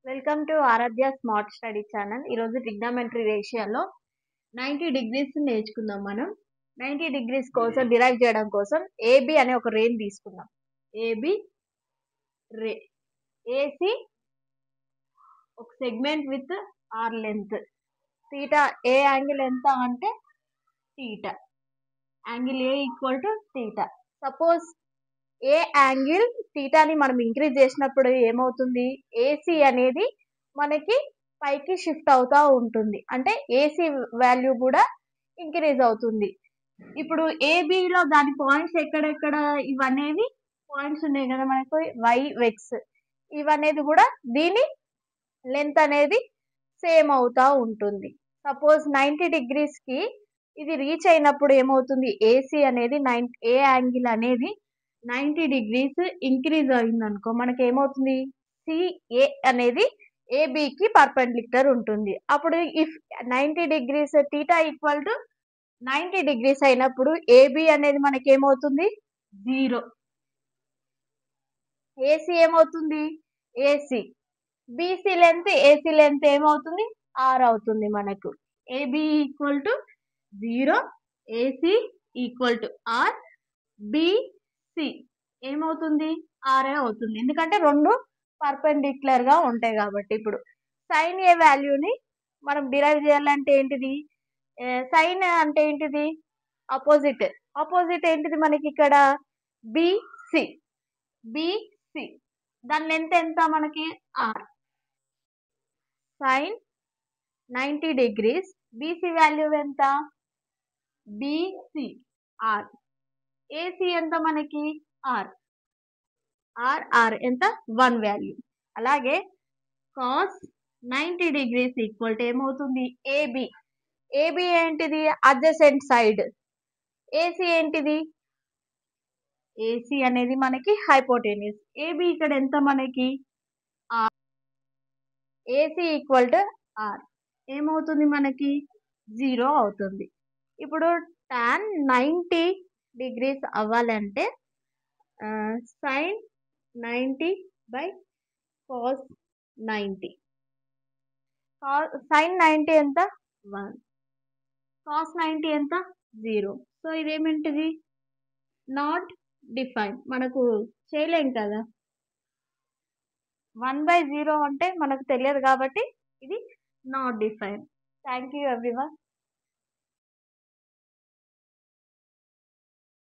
Welcome to Aaradhya smart study channel. ఈరోజు trigonometry రేషియోలో 90 degrees నేర్చుకుందాం. మనం 90 డిగ్రీస్ కోసం డిరైవ్ చేయడం కోసం ఏబి అనే ఒక రేని తీసుకుందాం. ఏబి రే ఏసి ఒక segment with R length. Theta A angle ఎంత అంటే theta. Angle A equal to theta. Suppose A angle థీటాని మనం ఇంక్రీజ్ చేసినప్పుడు ఏమవుతుంది, ఏసీ అనేది మనకి పైకి షిఫ్ట్ అవుతా ఉంటుంది. అంటే ఏసీ వాల్యూ కూడా ఇంక్రీజ్ అవుతుంది. ఇప్పుడు ఏబిలో దాని పాయింట్స్ ఎక్కడెక్కడ ఇవనేవి పాయింట్స్ ఉన్నాయి కదా మనకు, వై వెక్స్ ఇవనేది కూడా దీని లెంత్ అనేది సేమ్ అవుతా ఉంటుంది. సపోజ్ 90 డిగ్రీస్ కి ఇది రీచ్ అయినప్పుడు ఏమవుతుంది, ఏసీ అనేది ఏ యాంగిల్ అనేది 90 డిగ్రీస్ ఇంక్రీజ్ అయింది అనుకో, మనకి ఏమవుతుంది, సిఏ అనేది ఏబికి పర్పెండిక్యులర్ ఉంటుంది. అప్పుడు if 90 degrees theta equal to 90 degrees అయినప్పుడు ఏబి అనేది మనకి ఏమవుతుంది, 0. ఏసీ ఏమవుతుంది, AC BC length AC length ఏమవుతుంది, ఆర్ అవుతుంది. మనకు AB equal to 0, AC equal to R, BC ఏమవుతుంది, ఆర్ఏ అవుతుంది. ఎందుకంటే రెండు పర్పెండిక్యులర్ గా ఉంటాయి కాబట్టి. ఇప్పుడు సైన్ ఏ వాల్యూని మనం డిరైవ్ చేయాలంటే ఏంటిది, సైన్ అంటే ఏంటిది, ఆపోజిట్. ఆపోజిట్ ఏంటిది మనకి ఇక్కడ బిసి. బిసి దాని లెంత్ ఎంత మనకి, R. Sine 90 degrees BC value ఎంత, బిసి ఆర్. ఏసీ ఎంత మనకి, ఆర్. ఆర్ ఎంత, 1 వాల్యూ. అలాగే కాస్ 90 డిగ్రీస్ ఈక్వల్ టు ఏమవుతుంది, ఏబి. ఏబి ఏంటిది, అడ్జసెంట్ సైడ్. ఏసీ ఏంటిది, ఏసీ అనేది మనకి హైపోటెన్యూస్. ఏబి ఇక్కడ ఎంత మనకి, R. AC equal to R ఏమవుతుంది మనకి, 0 అవుతుంది. ఇప్పుడు tan 90 డిగ్రీస్ అవ్వాలంటే సైన్ 90 బై కాస్ 90. సైన్ 90 ఎంత, 1. కాస్ 90 ఎంత, 0. సో ఇదేమిటిది, నాట్ డిఫైన్. మనకు చేయలేం కదా, 1/0 అంటే మనకు తెలియదు కాబట్టి ఇది not define. Thank you everyone.